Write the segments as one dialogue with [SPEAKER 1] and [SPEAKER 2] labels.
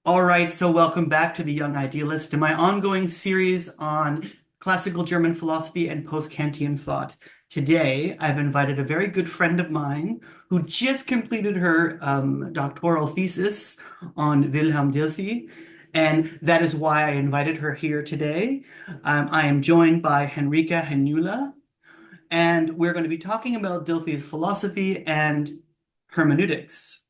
[SPEAKER 1] All right, so welcome back to the Young Idealist and my ongoing series on classical German philosophy and post-Kantian thought. Today, I've invited a very good friend of mine who just completed her doctoral thesis on Wilhelm Dilthey, and that is why I invited her here today. I am joined by Henriikka Hannula, and we're going to be talking about Dilthey's philosophy and hermeneutics.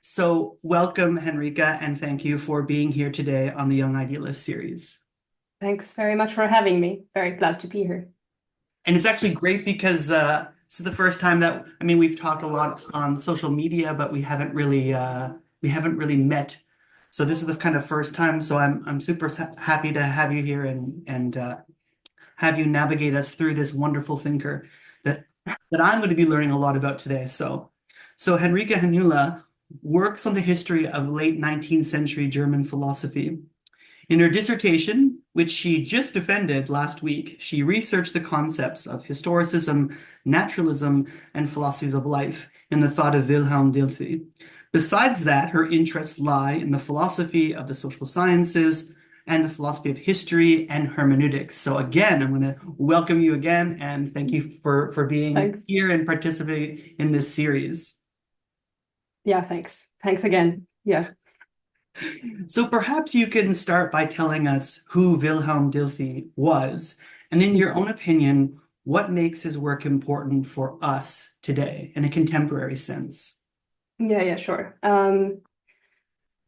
[SPEAKER 1] So, welcome, Henriikka, and thank you for being here today on the Young Idealist series.
[SPEAKER 2] Thanks very much for having me. Very glad to be here.
[SPEAKER 1] And it's actually great because this is the first time that we've talked a lot on social media, but we haven't really met. So this is the kind of first time. So I'm super happy to have you here and have you navigate us through this wonderful thinker that I'm going to be learning a lot about today. So Henriikka Hannula works on the history of late 19th century German philosophy. In her dissertation, which she just defended last week, she researched the concepts of historicism, naturalism, and philosophies of life in the thought of Wilhelm Dilthey. Besides that, her interests lie in the philosophy of the social sciences and the philosophy of history and hermeneutics. So again, I'm going to welcome you again and thank you for being
[SPEAKER 2] Thanks.
[SPEAKER 1] here and participating in this series.
[SPEAKER 2] Yeah, thanks. Thanks again. Yeah.
[SPEAKER 1] So perhaps you can start by telling us who Wilhelm Dilthey was, and in your own opinion, what makes his work important for us today in a contemporary sense?
[SPEAKER 2] Yeah, sure.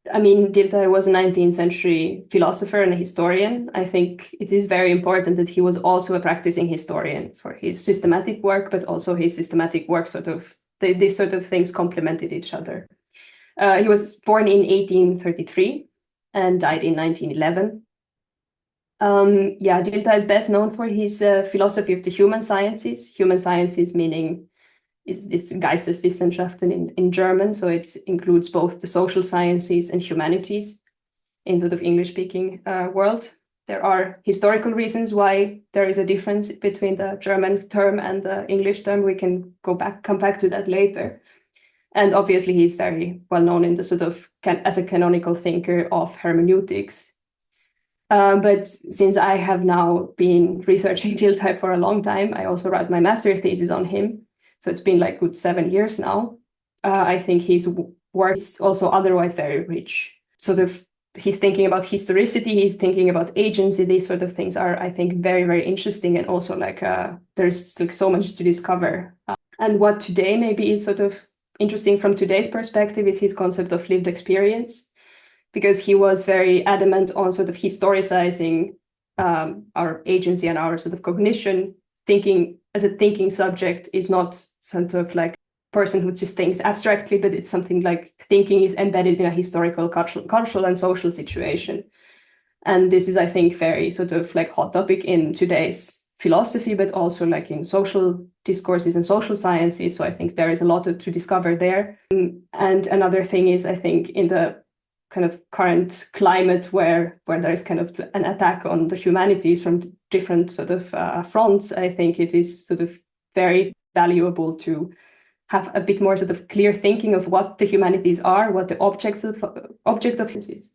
[SPEAKER 2] Dilthey was a 19th century philosopher and a historian. I think it is very important that he was also a practicing historian for his systematic work, but also his systematic work these sort of things complemented each other. He was born in 1833 and died in 1911. Dilthey is best known for his philosophy of the human sciences. Human sciences meaning is Geisteswissenschaften in German, so it includes both the social sciences and humanities in sort of English-speaking world. There are historical reasons why there is a difference between the German term and the English term. We can come back to that later. And obviously, he's very well known in the sort of as a canonical thinker of hermeneutics. But since I have now been researching Dilthey for a long time, I also wrote my master's thesis on him. So it's been like good 7 years now. I think his work is also otherwise very rich. He's thinking about historicity, he's thinking about agency. These sort of things are, I think, very, very interesting. And also there's like so much to discover. And what today maybe is sort of interesting from today's perspective is his concept of lived experience, because he was very adamant on sort of historicizing our agency and our sort of cognition. Thinking as a thinking subject is not sort of like a person who just thinks abstractly, but it's something like thinking is embedded in a historical, cultural and social situation. And this is, I think, very sort of like hot topic in today's philosophy, but also like in social discourses and social sciences. So I think there is a lot to discover there. And another thing is, I think, in the kind of current climate where there is kind of an attack on the humanities from different sort of fronts, I think it is sort of very valuable to have a bit more sort of clear thinking of what the humanities are, what the object of this is,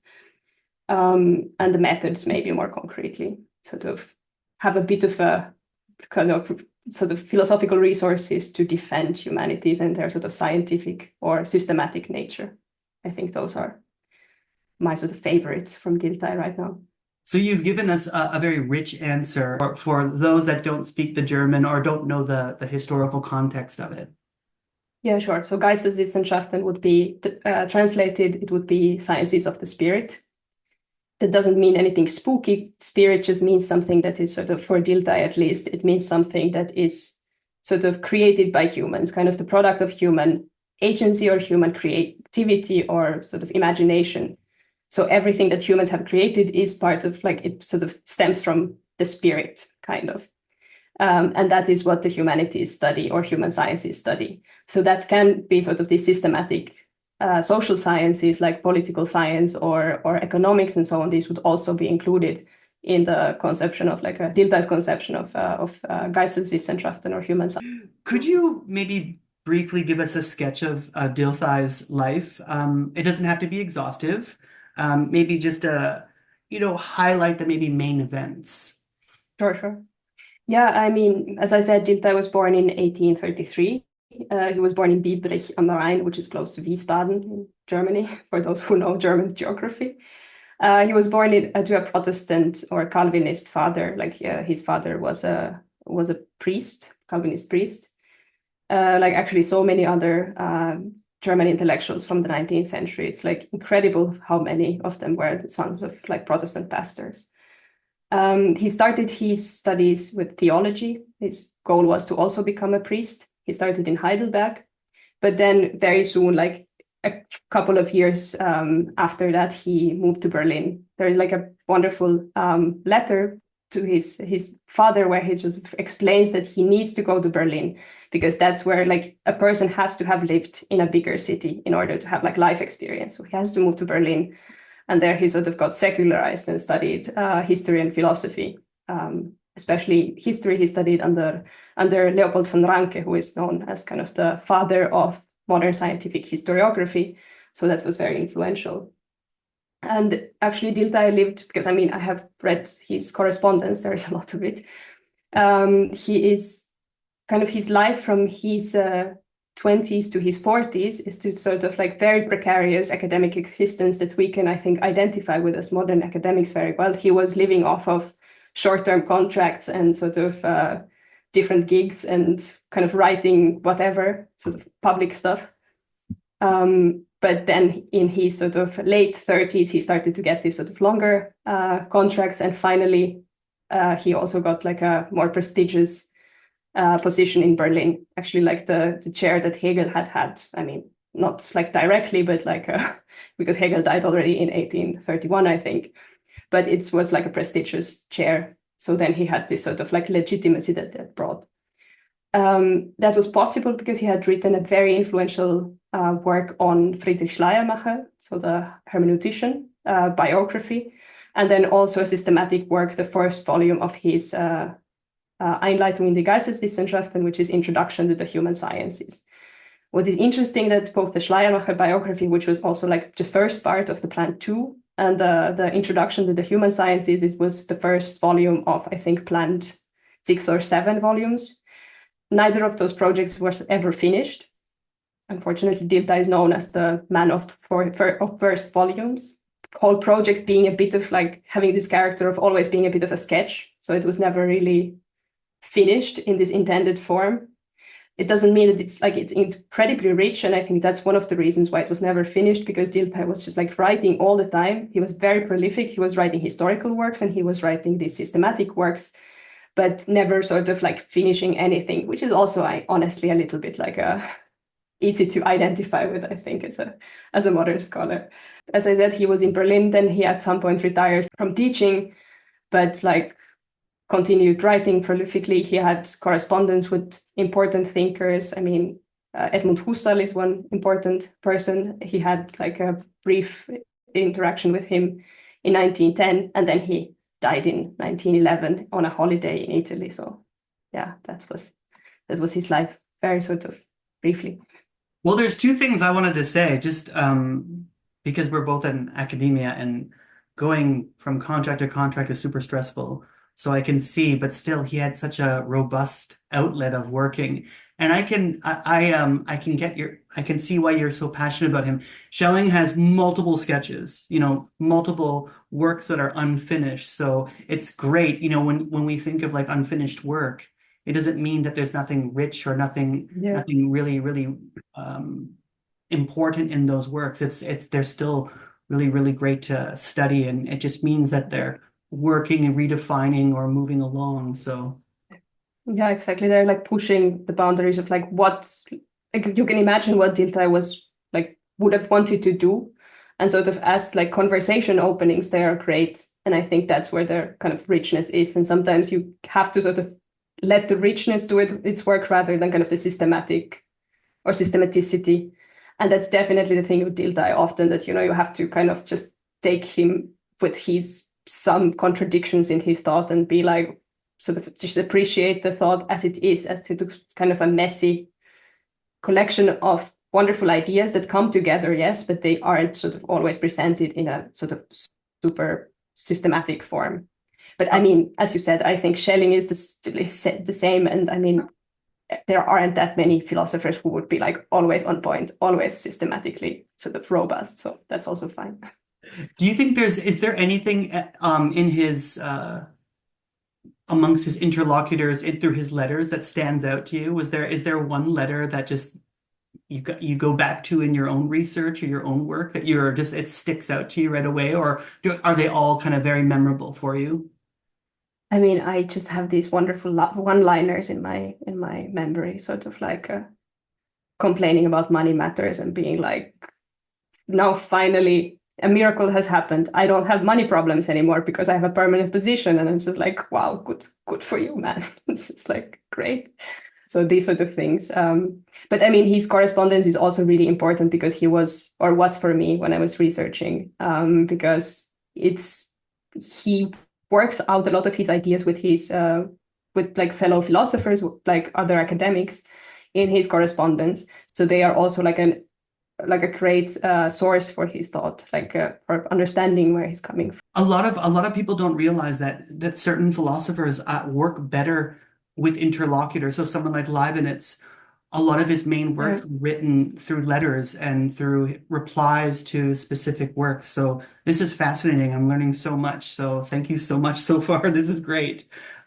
[SPEAKER 2] and the methods maybe more concretely, sort of have a bit of a kind of sort of philosophical resources to defend humanities and their sort of scientific or systematic nature. I think those are my sort of favorites from Dilthey right now.
[SPEAKER 1] So you've given us a very rich answer for those that don't speak the German or don't know the historical context of it.
[SPEAKER 2] Yeah, sure. So Geisteswissenschaften would be translated, it would be sciences of the spirit. That doesn't mean anything spooky. Spirit just means something that is sort of, for Dilthey at least, it means something that is sort of created by humans, kind of the product of human agency or human creativity or sort of imagination. So everything that humans have created is part of, like, it sort of stems from the spirit, kind of. And that is what the humanities study or human sciences study. So that can be sort of the systematic social sciences like political science or economics and so on. These would also be included in the conception of like a Dilthey's conception of Geisteswissenschaften or human science.
[SPEAKER 1] Could you maybe briefly give us a sketch of Dilthey's life? It doesn't have to be exhaustive, maybe just highlight the maybe main events.
[SPEAKER 2] Sure. Yeah, I mean, as I said, Dilthey was born in 1833. He was born in Biebrich am Rhein, which is close to Wiesbaden in Germany, for those who know German geography. He was born to a Protestant or Calvinist father. His father was a priest, Calvinist priest. Like actually so many other German intellectuals from the 19th century. It's like incredible how many of them were the sons of like Protestant pastors. He started his studies with theology. His goal was to also become a priest. He started in Heidelberg, but then very soon, like a couple of years after that, he moved to Berlin. There is like a wonderful letter to his father where he just explains that he needs to go to Berlin because that's where like a person has to have lived in a bigger city in order to have like life experience. So he has to move to Berlin. And there he sort of got secularized and studied history and philosophy, especially history. He studied under Leopold von Ranke, who is known as kind of the father of modern scientific historiography. So that was very influential. And actually, Dilthey lived, because I mean, I have read his correspondence, there is a lot of it. He is kind of his life from his 20s to his 40s is to sort of like very precarious academic existence that we can, I think, identify with as modern academics very well. He was living off of short-term contracts and sort of different gigs and kind of writing whatever, sort of public stuff. But then in his sort of late 30s, he started to get these sort of longer contracts. And finally, he also got like a more prestigious position in Berlin, actually like the chair that Hegel had. I mean, not like directly, but like because Hegel died already in 1831, I think. But it was like a prestigious chair. So then he had this sort of like legitimacy that brought. That was possible because he had written a very influential work on Friedrich Schleiermacher, so the Hermeneutician biography, and then also a systematic work, the first volume of his Einleitung in die Geisteswissenschaften, which is Introduction to the Human Sciences. What is interesting that both the Schleiermacher biography, which was also like the first part of the Plan 2, and the Introduction to the Human Sciences, it was the first volume of, I think, planned 6 or 7 volumes. Neither of those projects was ever finished. Unfortunately, Dilthey is known as the man of first volumes. Whole project being a bit of like having this character of always being a bit of a sketch. So it was never really finished in this intended form. It doesn't mean that it's incredibly rich, and I think that's one of the reasons why it was never finished, because Dilthey was just like writing all the time. He was very prolific. He was writing historical works and he was writing these systematic works, but never sort of like finishing anything, which is also honestly a little bit like easy to identify with, I think, as a modern scholar. As I said, he was in Berlin, then he at some point retired from teaching, but like continued writing prolifically. He had correspondence with important thinkers. I mean, Edmund Husserl is one important person. He had like a brief interaction with him in 1910, and then he died in 1911 on a holiday in Italy. So yeah, that was his life, very sort of briefly.
[SPEAKER 1] Well, there's two things I wanted to say, just because we're both in academia and going from contract to contract is super stressful. So I can see, but still he had such a robust outlet of working. And I can see why you're so passionate about him. Schelling has multiple sketches, multiple works that are unfinished. So it's great, when we think of like unfinished work, it doesn't mean that there's nothing rich or nothing really, really important in those works. They're still really, really great to study, and it just means that they're working and redefining or moving along. So
[SPEAKER 2] yeah, exactly. They're like pushing the boundaries of like what, like you can imagine what Dilthey was like would have wanted to do, and sort of as like conversation openings, they are great. And I think that's where their kind of richness is. And sometimes you have to sort of let the richness do its work rather than kind of the systematic or systematicity. And that's definitely the thing with Dilthey often, that you have to kind of just take him with some contradictions in his thought and be like, sort of just appreciate the thought as it is, as to kind of a messy collection of wonderful ideas that come together, yes, but they aren't sort of always presented in a sort of super systematic form. But I mean, as you said, I think Schelling is the same. And I mean, there aren't that many philosophers who would be like always on point, always systematically sort of robust. So that's also fine.
[SPEAKER 1] Do you think is there anything in his amongst his interlocutors through his letters that stands out to you? Is there one letter that just you go back to in your own research or your own work that you're just it sticks out to you right away, or are they all kind of very memorable for you?
[SPEAKER 2] I mean, I just have these wonderful one-liners in my memory, sort of like complaining about money matters and being like, now finally a miracle has happened. I don't have money problems anymore because I have a permanent position. And I'm just like, wow, good for you, man. It's just like great. So these sort of things. But I mean, his correspondence is also really important because he was for me when I was researching, because he works out a lot of his ideas with with like fellow philosophers, like other academics in his correspondence. So they are also like a great source for his thought, like for understanding where he's coming from.
[SPEAKER 1] A lot of people don't realize that certain philosophers work better with interlocutors. So someone like Leibniz, a lot of his main works written through letters and through replies to specific works. So this is fascinating. I'm learning so much. So thank you so much so far. This is great.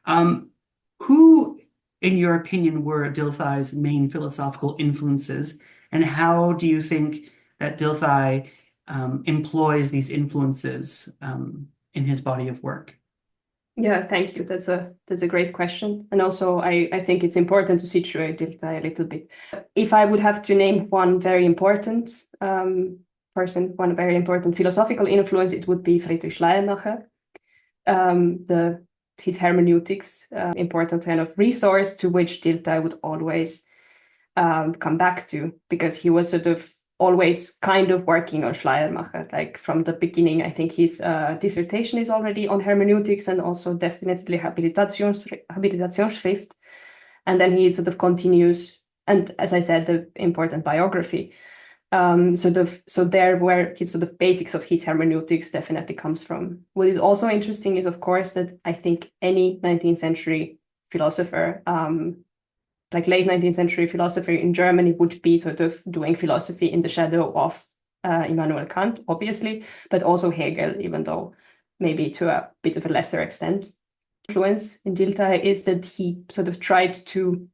[SPEAKER 1] Who, in your opinion, were Dilthey's main philosophical influences, and how do you think that Dilthey employs these influences in his body of work?
[SPEAKER 2] Yeah, thank you. That's a great question. And also I think it's important to situate Dilthey a little bit. If I would have to name one very important person, one very important philosophical influence, it would be Friedrich Schleiermacher. His Hermeneutics, important kind of resource to which Dilthey would always come back to, because he was sort of always kind of working on Schleiermacher, like from the beginning. I think his dissertation is already on hermeneutics and also definitely Habilitationsschrift. And then he sort of continues, and as I said, the important biography. So there where his sort of basics of his hermeneutics definitely comes from. What is also interesting is, of course, that I think any 19th century philosopher, like late 19th century philosopher in Germany, would be sort of doing philosophy in the shadow of Immanuel Kant, obviously, but also Hegel, even though maybe to a bit of a lesser extent. Influence in Dilthey is that he sort of tried to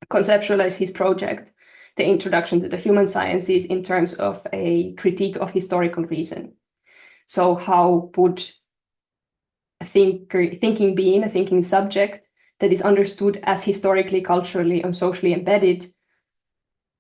[SPEAKER 2] conceptualize his project, the introduction to the human sciences, in terms of a critique of historical reason. So how would a thinking being, a thinking subject that is understood as historically, culturally, and socially embedded,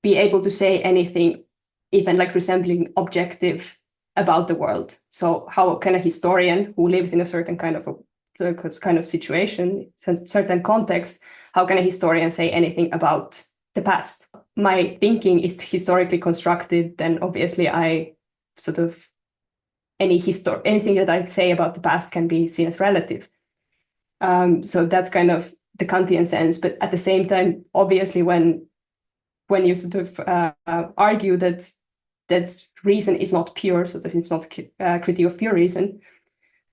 [SPEAKER 2] be able to say anything, even like resembling objective, about the world? So how can a historian who lives in a certain kind of situation, certain context, how can a historian say anything about the past? My thinking is historically constructed, then obviously I sort of anything that I say about the past can be seen as relative. So that's kind of the Kantian sense. But at the same time, obviously, when you sort of argue that reason is not pure, sort of it's not a critique of pure reason,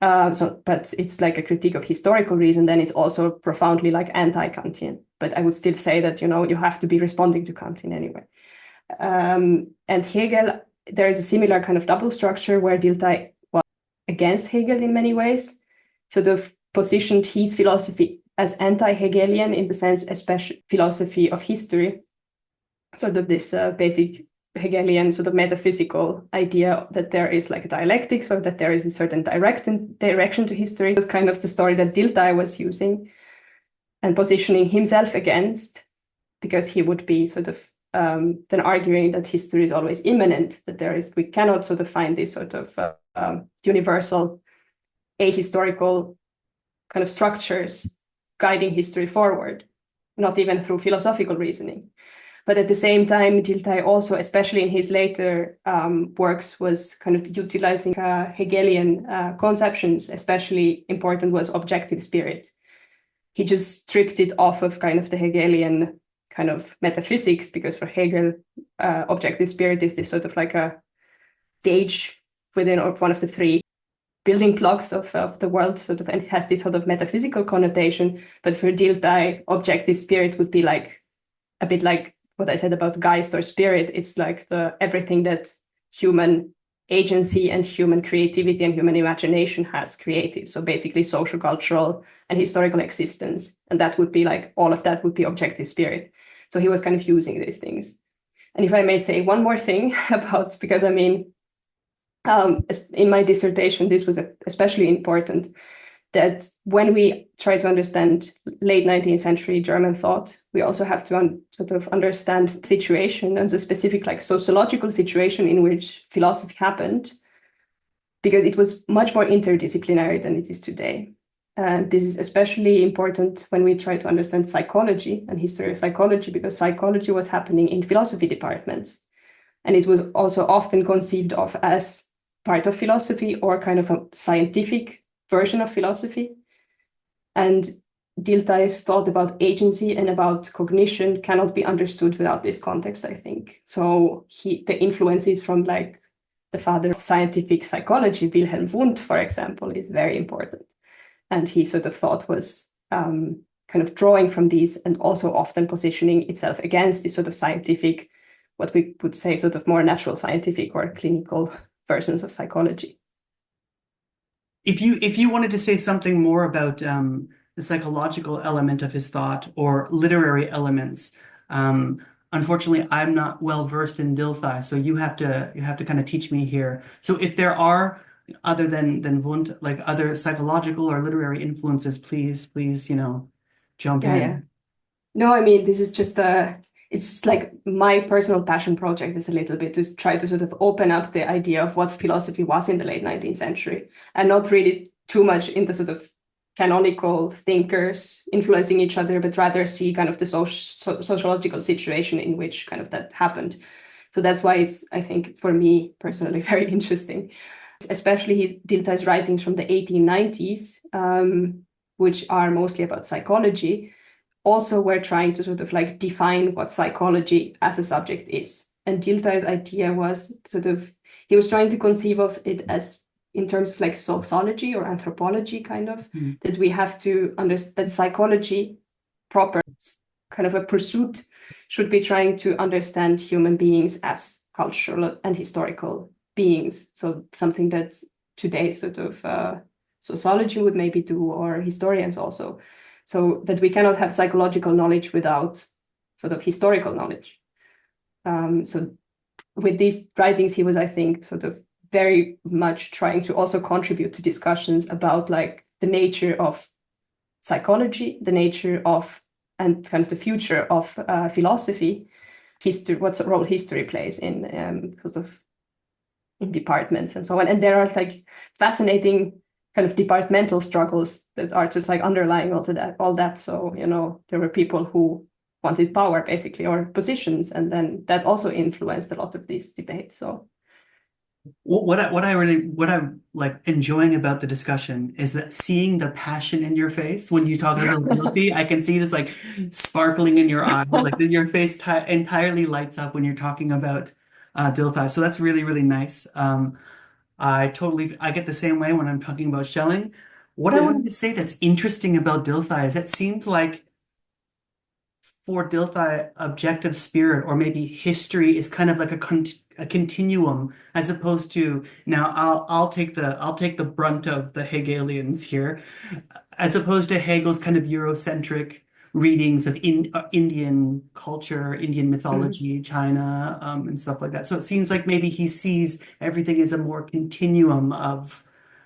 [SPEAKER 2] but it's like a critique of historical reason, then it's also profoundly like anti-Kantian. But I would still say that, you have to be responding to Kant in any way. And Hegel, there is a similar kind of double structure where Dilthey was against Hegel in many ways, sort of positioned his philosophy as anti-Hegelian in the sense, especially philosophy of history, sort of this basic Hegelian sort of metaphysical idea that there is like a dialectics, or that there is a certain direction to history. It was kind of the story that Dilthey was using and positioning himself against, because he would be sort of then arguing that history is always immanent, that we cannot sort of find this sort of universal ahistorical kind of structures guiding history forward, not even through philosophical reasoning. But at the same time, Dilthey also, especially in his later works, was kind of utilizing Hegelian conceptions. Especially important was objective spirit. He just stripped it off of kind of the Hegelian kind of metaphysics, because for Hegel, objective spirit is this sort of like a stage within, or one of the three building blocks of the world, sort of, and it has this sort of metaphysical connotation. But for Dilthey, objective spirit would be like a bit like what I said about Geist or spirit. It's like the everything that human agency and human creativity and human imagination has created. So basically social, cultural, and historical existence. And that would be like, all of that would be objective spirit. So he was kind of using these things. And if I may say one more thing about, because I mean, in my dissertation, this was especially important, that when we try to understand late 19th century German thought, we also have to sort of understand the situation and the specific like sociological situation in which philosophy happened, because it was much more interdisciplinary than it is today. And this is especially important when we try to understand psychology and history of psychology, because psychology was happening in philosophy departments. And it was also often conceived of as part of philosophy or kind of a scientific version of philosophy. And Dilthey's thought about agency and about cognition cannot be understood without this context, I think. So the influences from like the father of scientific psychology, Wilhelm Wundt, for example, is very important. And he sort of thought was kind of drawing from these and also often positioning itself against this sort of scientific, what we would say sort of more natural scientific or clinical versions of psychology.
[SPEAKER 1] If you wanted to say something more about the psychological element of his thought or literary elements, unfortunately, I'm not well versed in Dilthey, so you have to kind of teach me here. So if there are, other than Wundt, like other psychological or literary influences, please, jump in.
[SPEAKER 2] Yeah. No, I mean, this is just it's just like my personal passion project is a little bit to try to sort of open up the idea of what philosophy was in the late 19th century, and not really too much in the sort of canonical thinkers influencing each other, but rather see kind of the sociological situation in which kind of that happened. So that's why it's, I think, for me personally, very interesting, especially Dilthey's writings from the 1890s, which are mostly about psychology. Also, we're trying to sort of like define what psychology as a subject is. And Dilthey's idea was sort of, he was trying to conceive of it as in terms of like sociology or anthropology, kind of, that we have to understand that psychology proper, kind of a pursuit, should be trying to understand human beings as cultural and historical beings. So something that today's sort of sociology would maybe do, or historians also. So that we cannot have psychological knowledge without sort of historical knowledge. So with these writings, he was, I think, sort of very much trying to also contribute to discussions about like the nature of psychology, the nature of, and kind of the future of philosophy, history, what role history plays in sort of in departments and so on. And there are like fascinating kind of departmental struggles that are just like underlying all that. So, there were people who wanted power basically, or positions, and then that also influenced a lot of these debates. So
[SPEAKER 1] what I'm like enjoying about the discussion is that seeing the passion in your face when you talk about Dilthey, I can see this like sparkling in your eyes, like your face entirely lights up when you're talking about Dilthey. So that's really, really nice. I get the same way when I'm talking about Schelling. What I wanted to say that's interesting about Dilthey is it seems like for Dilthey, objective spirit or maybe history is kind of like a continuum, as opposed to, now I'll take the brunt of the Hegelians here, as opposed to Hegel's kind of Eurocentric readings of Indian culture, Indian mythology, China, and stuff like that. So it seems like maybe he sees everything as a more continuum of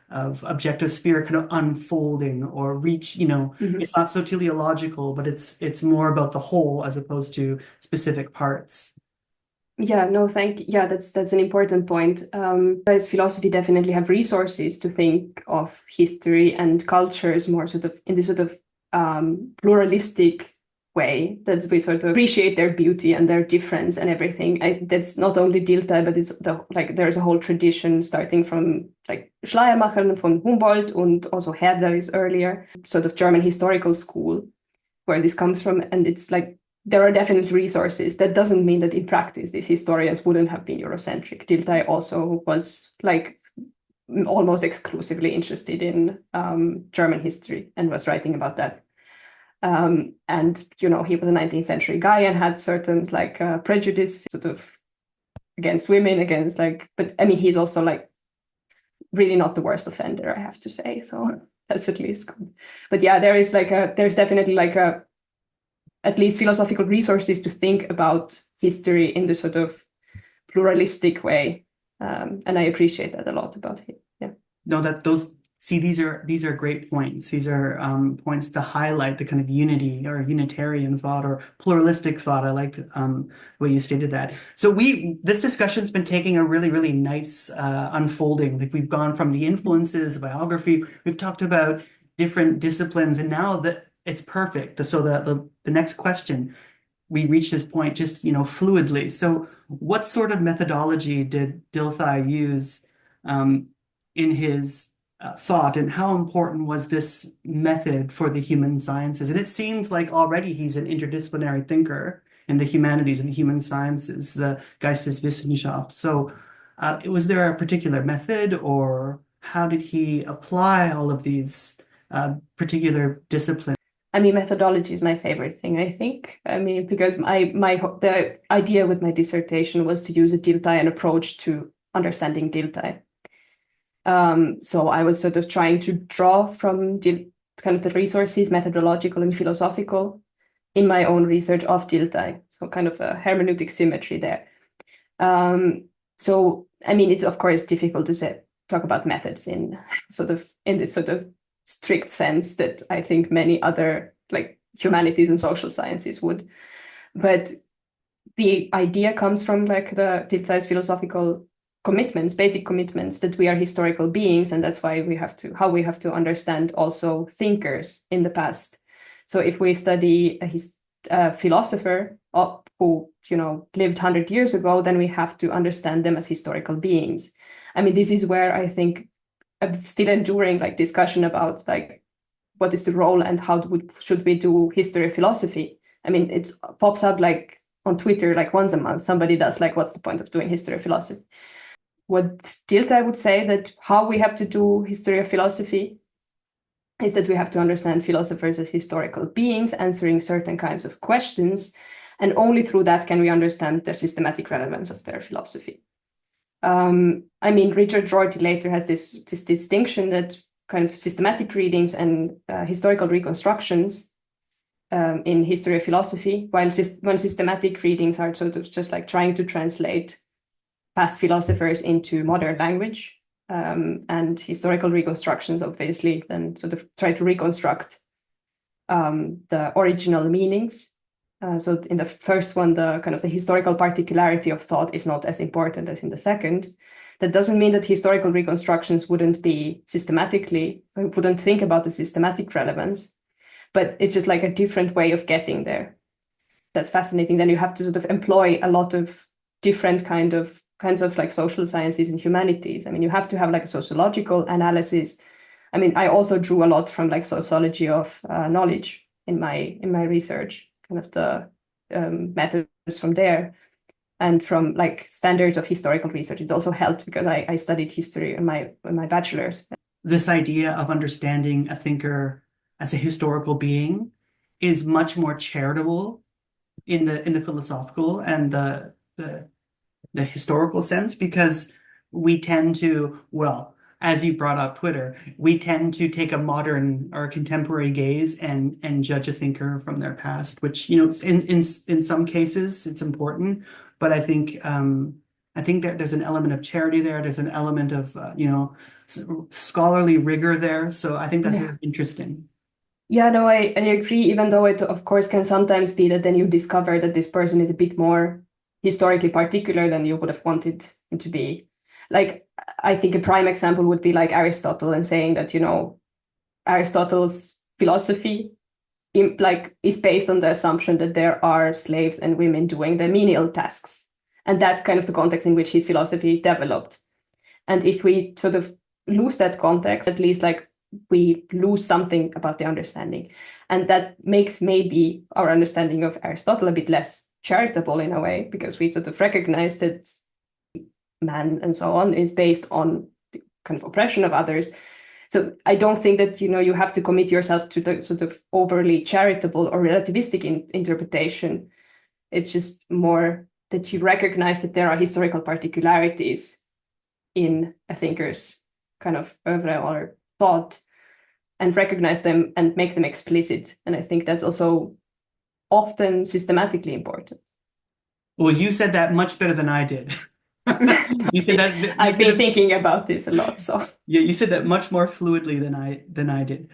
[SPEAKER 1] objective spirit kind of unfolding or reach, it's not so teleological, but it's more about the whole as opposed to specific parts.
[SPEAKER 2] Yeah, no, that's an important point. As philosophy definitely have resources to think of history and cultures more sort of in this sort of pluralistic way, that we sort of appreciate their beauty and their difference and everything. That's not only Dilthey, but it's there's a whole tradition starting from like Schleiermacher and von Humboldt, and also Herder is earlier, sort of German historical school where this comes from. And it's like there are definitely resources. That doesn't mean that in practice these historians wouldn't have been Eurocentric. Dilthey also was like almost exclusively interested in German history and was writing about that. And he was a 19th century guy and had certain like prejudice sort of against women, but I mean, he's also like really not the worst offender, I have to say. So that's at least good. But yeah, there's definitely like at least philosophical resources to think about history in this sort of pluralistic way. And I appreciate that a lot about him. Yeah.
[SPEAKER 1] No, these are great points. These are points to highlight the kind of unity or Unitarian thought or pluralistic thought. I like the way you stated that. So this discussion's been taking a really, really nice unfolding. Like we've gone from the influences, biography, we've talked about different disciplines, and now it's perfect. So the next question, we reach this point just fluidly. So what sort of methodology did Dilthey use in his thought, and how important was this method for the human sciences? And it seems like already he's an interdisciplinary thinker in the humanities and the human sciences, the Geisteswissenschaft. So was there a particular method, or how did he apply all of these particular disciplines?
[SPEAKER 2] I mean, methodology is my favorite thing, I think. I mean, because the idea with my dissertation was to use a Diltheyan approach to understanding Dilthey. So I was sort of trying to draw from kind of the resources, methodological and philosophical, in my own research of Dilthey. So kind of a hermeneutic symmetry there. So I mean, it's of course difficult to talk about methods in this sort of strict sense that I think many other like humanities and social sciences would. But the idea comes from like the Dilthey's philosophical commitments, basic commitments, that we are historical beings, and that's why we have to understand also thinkers in the past. So if we study a philosopher who lived 100 years ago, then we have to understand them as historical beings. I mean, this is where I think I'm still enduring like discussion about like what is the role and should we do history of philosophy. I mean, it pops up like on Twitter like once a month. Somebody does like, what's the point of doing history of philosophy? What Dilthey would say that how we have to do history of philosophy is that we have to understand philosophers as historical beings answering certain kinds of questions, and only through that can we understand the systematic relevance of their philosophy. I mean, Richard Rorty later has this distinction that kind of systematic readings and historical reconstructions in history of philosophy, when systematic readings are sort of just like trying to translate past philosophers into modern language, and historical reconstructions obviously then sort of try to reconstruct the original meanings. So in the first one, the kind of the historical particularity of thought is not as important as in the second. That doesn't mean that historical reconstructions wouldn't think about the systematic relevance, but it's just like a different way of getting there. That's fascinating. Then you have to sort of employ a lot of different kinds of like social sciences and humanities. I mean, you have to have like a sociological analysis. I mean, I also drew a lot from like sociology of knowledge in my research, kind of the methods from there, and from like standards of historical research. It's also helped because I studied history in my bachelor's.
[SPEAKER 1] This idea of understanding a thinker as a historical being is much more charitable in the philosophical and the historical sense, because we tend to, well, as you brought up Twitter, we tend to take a modern or a contemporary gaze and judge a thinker from their past, which in some cases it's important, but I think there's an element of charity there. There's an element of scholarly rigor there. So I think that's really interesting.
[SPEAKER 2] Yeah, no, I agree, even though it of course can sometimes be that then you discover that this person is a bit more historically particular than you would have wanted it to be. Like, I think a prime example would be like Aristotle, and saying that, Aristotle's philosophy is based on the assumption that there are slaves and women doing the menial tasks. And that's kind of the context in which his philosophy developed. And if we sort of lose that context, at least like we lose something about the understanding. And that makes maybe our understanding of Aristotle a bit less charitable in a way, because we sort of recognize that man and so on is based on the kind of oppression of others. So I don't think that, you have to commit yourself to the sort of overly charitable or relativistic interpretation. It's just more that you recognize that there are historical particularities in a thinker's kind of oeuvre or thought, and recognize them and make them explicit. And I think that's also often systematically important.
[SPEAKER 1] Well, you said that much better than I did. You said that
[SPEAKER 2] I've been thinking about this a lot, so
[SPEAKER 1] yeah, you said that much more fluidly than I did.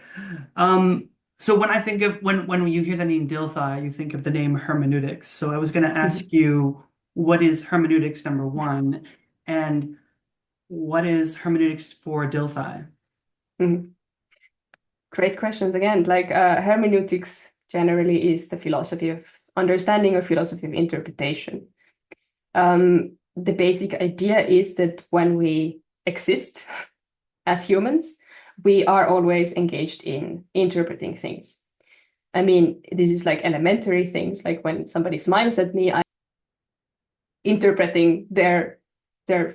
[SPEAKER 1] So when I think of when you hear the name Dilthey, you think of the name hermeneutics. So I was going to ask you, what is hermeneutics, number one, and what is hermeneutics for Dilthey?
[SPEAKER 2] Great questions again. Like hermeneutics generally is the philosophy of understanding or philosophy of interpretation. The basic idea is that when we exist as humans, we are always engaged in interpreting things. I mean, this is like elementary things, like when somebody smiles at me, I'm interpreting their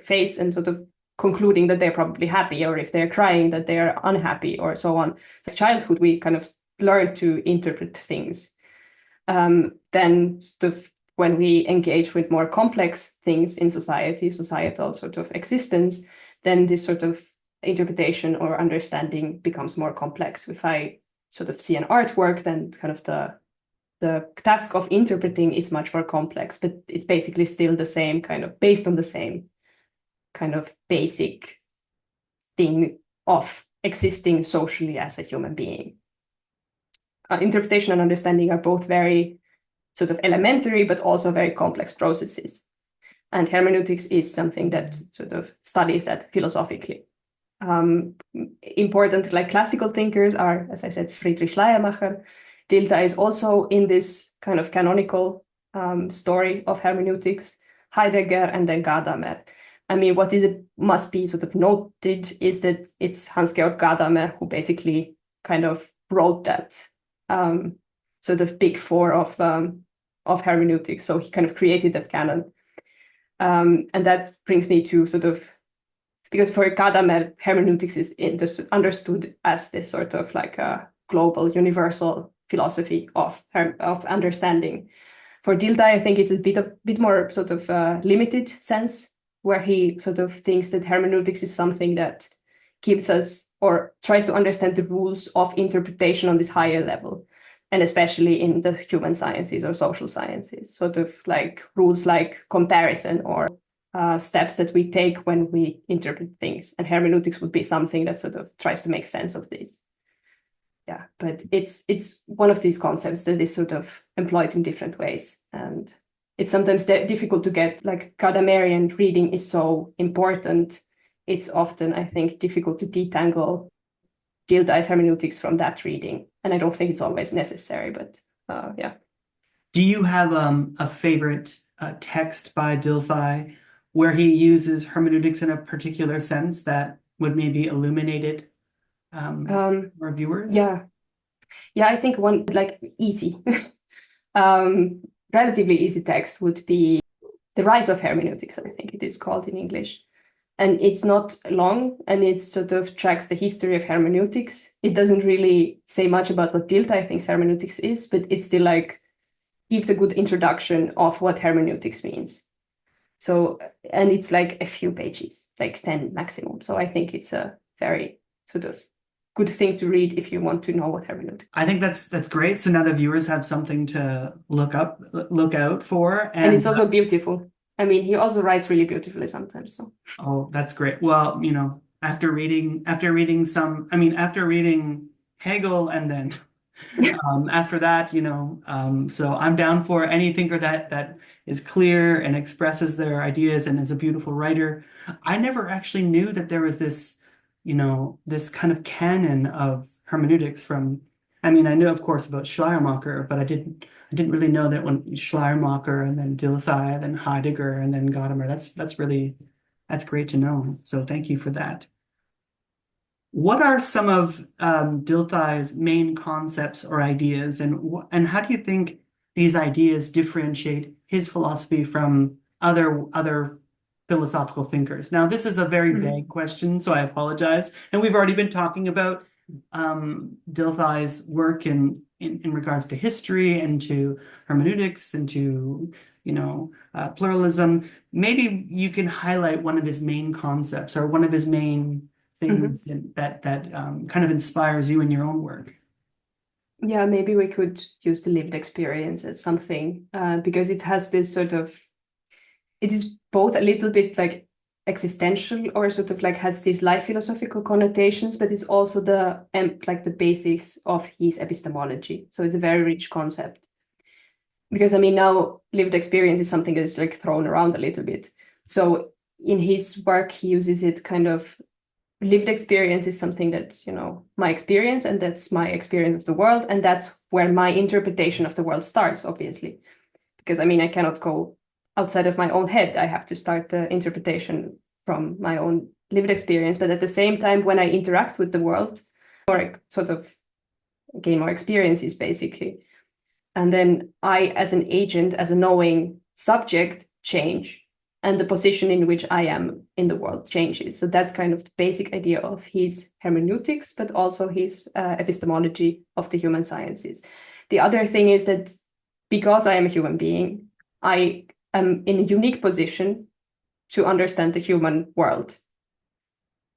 [SPEAKER 2] face and sort of concluding that they're probably happy, or if they're crying, that they're unhappy, or so on. So childhood, we kind of learn to interpret things. Then sort of when we engage with more complex things in society, societal sort of existence, then this sort of interpretation or understanding becomes more complex. If I sort of see an artwork, then kind of the task of interpreting is much more complex, but it's basically still the same kind of, based on the same kind of basic thing of existing socially as a human being. Interpretation and understanding are both very sort of elementary, but also very complex processes. And hermeneutics is something that sort of studies that philosophically. Important, like classical thinkers are, as I said, Friedrich Schleiermacher. Dilthey is also in this kind of canonical story of hermeneutics, Heidegger, and then Gadamer. I mean, what must be sort of noted is that it's Hans-Georg Gadamer who basically kind of wrote that sort of big four of hermeneutics. So he kind of created that canon. And that brings me to sort of, because for Gadamer, hermeneutics is understood as this sort of like a global, universal philosophy of understanding. For Dilthey, I think it's a bit more sort of limited sense, where he sort of thinks that hermeneutics is something that gives us or tries to understand the rules of interpretation on this higher level, and especially in the human sciences or social sciences, sort of like rules like comparison or steps that we take when we interpret things. And hermeneutics would be something that sort of tries to make sense of this. Yeah, but it's one of these concepts that is sort of employed in different ways. And it's sometimes difficult to get, like Gadamerian reading is so important. It's often, I think, difficult to detangle Dilthey's hermeneutics from that reading. And I don't think it's always necessary, but yeah.
[SPEAKER 1] Do you have a favorite text by Dilthey where he uses hermeneutics in a particular sense that would maybe illuminate it for viewers?
[SPEAKER 2] Yeah, I think one like easy, relatively easy text would be The Rise of Hermeneutics, I think it is called in English. And it's not long, and it sort of tracks the history of hermeneutics. It doesn't really say much about what Dilthey thinks hermeneutics is, but it still like gives a good introduction of what hermeneutics means. So, and it's like a few pages, like 10 maximum. So I think it's a very sort of good thing to read if you want to know what hermeneutics.
[SPEAKER 1] I think that's great. So now the viewers have something to look out for.
[SPEAKER 2] And it's also beautiful. I mean, he also writes really beautifully sometimes. So.
[SPEAKER 1] Oh, that's great. Well, after reading Hegel and then after that, so I'm down for any thinker that is clear and expresses their ideas and is a beautiful writer. I never actually knew that there was this, this kind of canon of hermeneutics from, I mean, I knew, of course, about Schleiermacher, but I didn't really know that when Schleiermacher and then Dilthey and then Heidegger and then Gadamer, that's great to know. So thank you for that. What are some of Dilthey's main concepts or ideas, and how do you think these ideas differentiate his philosophy from other philosophical thinkers? Now, this is a very vague
[SPEAKER 2] Mhm.
[SPEAKER 1] question, so I apologize. And we've already been talking about Dilthey's work in regards to history and to hermeneutics and to pluralism. Maybe you can highlight one of his main concepts or one of his main
[SPEAKER 2] Mhm.
[SPEAKER 1] things that kind of inspires you in your own work.
[SPEAKER 2] Yeah, maybe we could use the lived experience as something because it has this sort of, it is both a little bit like existential or sort of like has these life philosophical connotations, but it's also the like the basis of his epistemology. So it's a very rich concept. Because I mean, now lived experience is something that is like thrown around a little bit. So in his work, he uses it kind of lived experience is something that, my experience, and that's my experience of the world. And that's where my interpretation of the world starts, obviously. Because I mean, I cannot go outside of my own head. I have to start the interpretation from my own lived experience. But at the same time, when I interact with the world, or I sort of gain more experiences, basically. And then I, as an agent, as a knowing subject, change. And the position in which I am in the world changes. So that's kind of the basic idea of his hermeneutics, but also his epistemology of the human sciences. The other thing is that because I am a human being, I am in a unique position to understand the human world.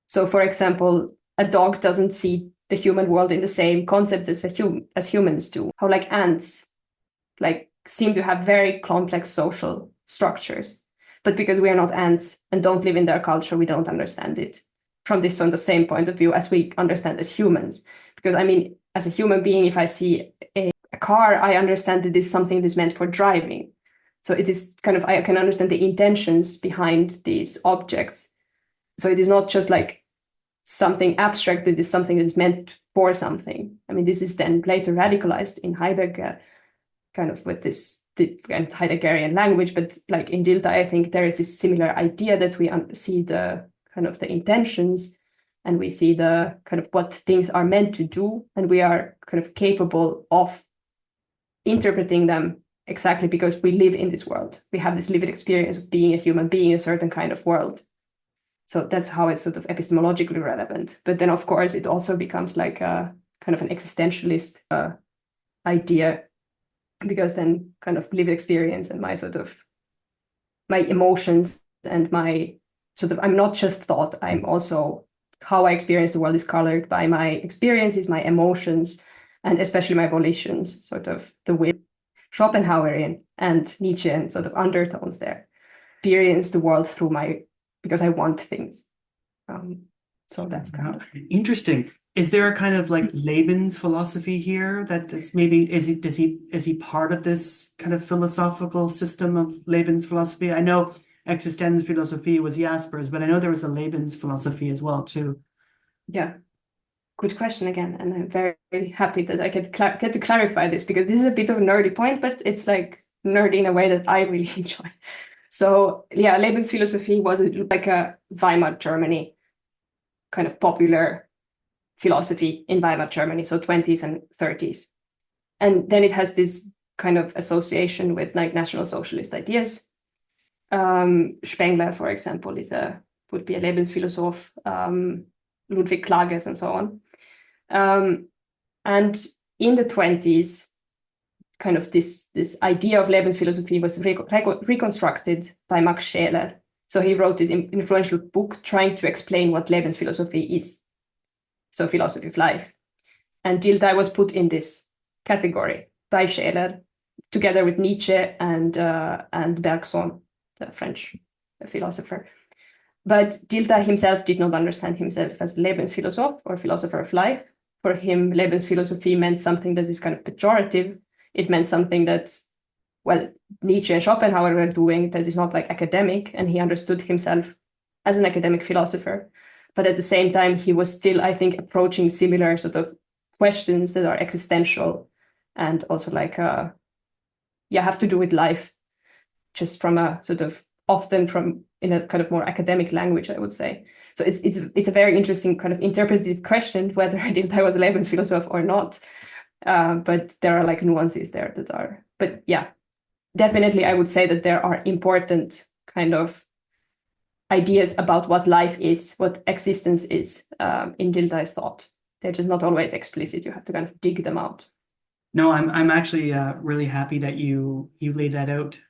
[SPEAKER 2] So, for example, a dog doesn't see the human world in the same concept as humans do. How like ants like seem to have very complex social structures. But because we are not ants and don't live in their culture, we don't understand it from this sort of same point of view as we understand as humans. Because I mean, as a human being, if I see a car, I understand that it is something that is meant for driving. So it is kind of, I can understand the intentions behind these objects. So it is not just like something abstract, it is something that is meant for something. I mean, this is then later radicalized in Heidegger kind of with this kind of Heideggerian language, but like in Dilthey, I think there is this similar idea that we see the kind of the intentions and we see the kind of what things are meant to do, and we are kind of capable of interpreting them exactly because we live in this world. We have this lived experience of being a human being in a certain kind of world. So that's how it's sort of epistemologically relevant. But then, of course, it also becomes like a kind of an existentialist idea because then kind of lived experience and my sort of my emotions and my sort of I'm not just thought, I'm also how I experience the world is colored by my experiences, my emotions, and especially my volitions, sort of the will Schopenhauerian and Nietzschean sort of undertones there. Experience the world through my because I want things. So that's kind of
[SPEAKER 1] Interesting. Is there a kind of like Lebensphilosophy here that's maybe is he part of this kind of philosophical system of Lebensphilosophy? I know Existenzphilosophie was Jasper's, but I know there was a Lebensphilosophy as well too.
[SPEAKER 2] yeah. Good question again, and I'm very, very happy that I get to clarify this because this is a bit of a nerdy point, but it's like nerdy in a way that I really enjoy. So yeah, Lebensphilosophie was like a Weimar Germany kind of popular philosophy in Weimar Germany, so 20s and 30s. And then it has this kind of association with like National Socialist ideas. Spengler, for example, would be a Lebensphilosoph, Ludwig Klages and so on. And in the 20s, kind of this idea of Lebensphilosophie was reconstructed by Max Scheler. So he wrote this influential book trying to explain what Lebensphilosophie is. So philosophy of life. And Dilthey was put in this category by Scheler, together with Nietzsche and Bergson, the French philosopher. But Dilthey himself did not understand himself as Lebensphilosoph or philosopher of life. For him, Lebensphilosophie meant something that is kind of pejorative. It meant something that, well, Nietzsche and Schopenhauer were doing that is not like academic, and he understood himself as an academic philosopher. But at the same time, he was still, I think, approaching similar sort of questions that are existential and also like, have to do with life, just from a sort of often from in a kind of more academic language, I would say. So it's a very interesting kind of interpretive question whether Dilthey was a Lebensphilosoph or not. But there are like nuances there that are. But yeah, definitely I would say that there are important kind of ideas about what life is, what existence is in Dilthey's thought. They're just not always explicit. You have to kind of dig them out.
[SPEAKER 1] No, I'm actually really happy that you laid that out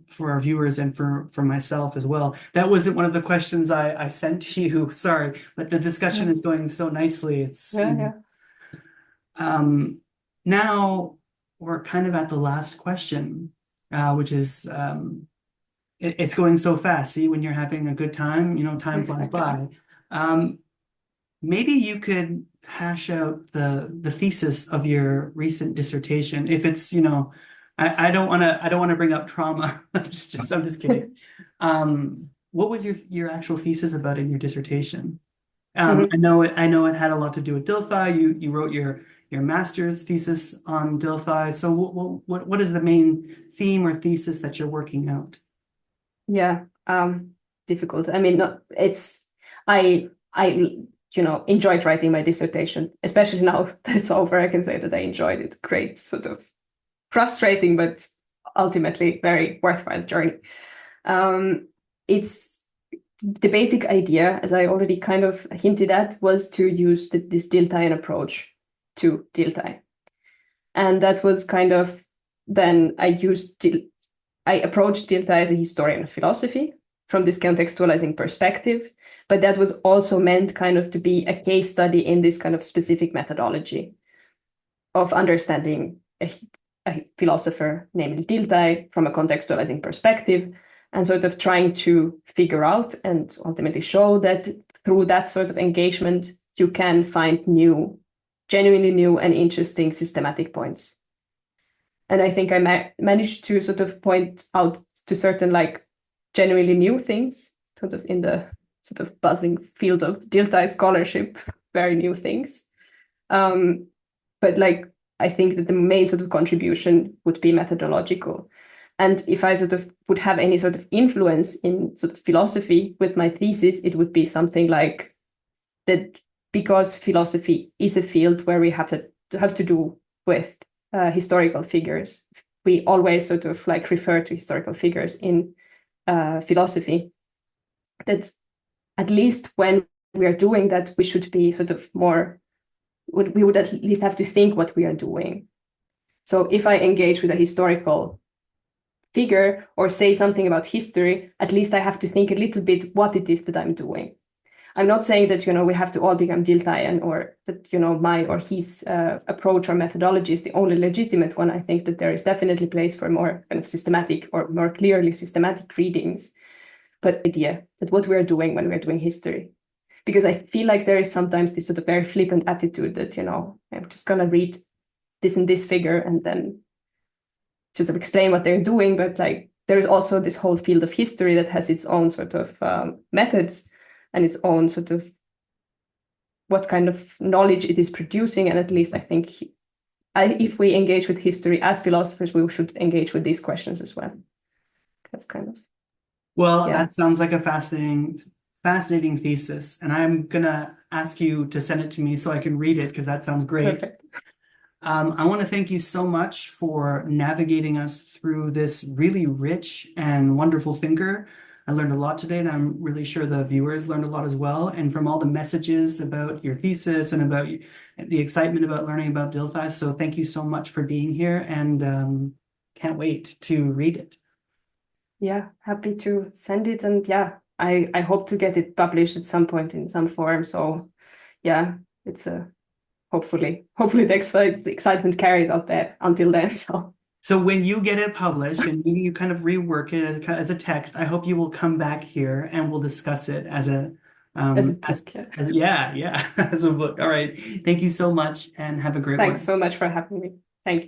[SPEAKER 1] for our viewers and for myself as well. That wasn't one of the questions I sent to you. Sorry, but the discussion is going so nicely. It's
[SPEAKER 2] Yeah.
[SPEAKER 1] Now we're kind of at the last question, which is it's going so fast. See, when you're having a good time, time flies by. Maybe you could hash out the thesis of your recent dissertation. If it's, I don't want to bring up trauma. I'm just kidding. What was your actual thesis about in your dissertation? I know it had a lot to do with Dilthey. You wrote your master's thesis on Dilthey. So what is the main theme or thesis that you're working out?
[SPEAKER 2] Yeah, difficult. I mean, I enjoyed writing my dissertation, especially now that it's over. I can say that I enjoyed it. Great, sort of frustrating, but ultimately very worthwhile journey. It's the basic idea, as I already kind of hinted at, was to use this Diltheyan approach to Dilthey. And that was kind of, then I approached Dilthey as a historian of philosophy from this contextualizing perspective, but that was also meant kind of to be a case study in this kind of specific methodology of understanding a philosopher, namely Dilthey, from a contextualizing perspective, and sort of trying to figure out and ultimately show that through that sort of engagement, you can find genuinely new and interesting systematic points. And I think I managed to sort of point out to certain like genuinely new things, sort of in the sort of buzzing field of Dilthey scholarship, very new things. But like, I think that the main sort of contribution would be methodological. And if I sort of would have any sort of influence in sort of philosophy with my thesis, it would be something like that, because philosophy is a field where we have to do with historical figures. We always sort of like refer to historical figures in philosophy. That at least when we are doing that, we should be sort of we would at least have to think what we are doing. So if I engage with a historical figure or say something about history, at least I have to think a little bit what it is that I'm doing. I'm not saying that, we have to all become Diltheyan, or that, my or his approach or methodology is the only legitimate one. I think that there is definitely place for more kind of systematic or more clearly systematic readings, but idea that what we're doing when we're doing history. Because I feel like there is sometimes this sort of very flippant attitude that, I'm just going to read this and this figure and then sort of explain what they're doing. But like, there is also this whole field of history that has its own sort of methods and its own sort of what kind of knowledge it is producing. And at least I think if we engage with history as philosophers, we should engage with these questions as well. That's kind of...
[SPEAKER 1] Well, that sounds like a fascinating thesis. And I'm going to ask you to send it to me so I can read it, because that sounds great.
[SPEAKER 2] Perfect.
[SPEAKER 1] I want to thank you so much for navigating us through this really rich and wonderful thinker. I learned a lot today, and I'm really sure the viewers learned a lot as well. And from all the messages about your thesis and about the excitement about learning about Dilthey. So thank you so much for being here, and can't wait to read it. Yeah,
[SPEAKER 2] happy to send it. And I hope to get it published at some point in some form. So it's hopefully the excitement carries out there until then.
[SPEAKER 1] So when you get it published and you kind of rework it as a text, I hope you will come back here and we'll discuss it as a book. As a book. All right. Thank you so much and have a great one.
[SPEAKER 2] Thanks so much for having me.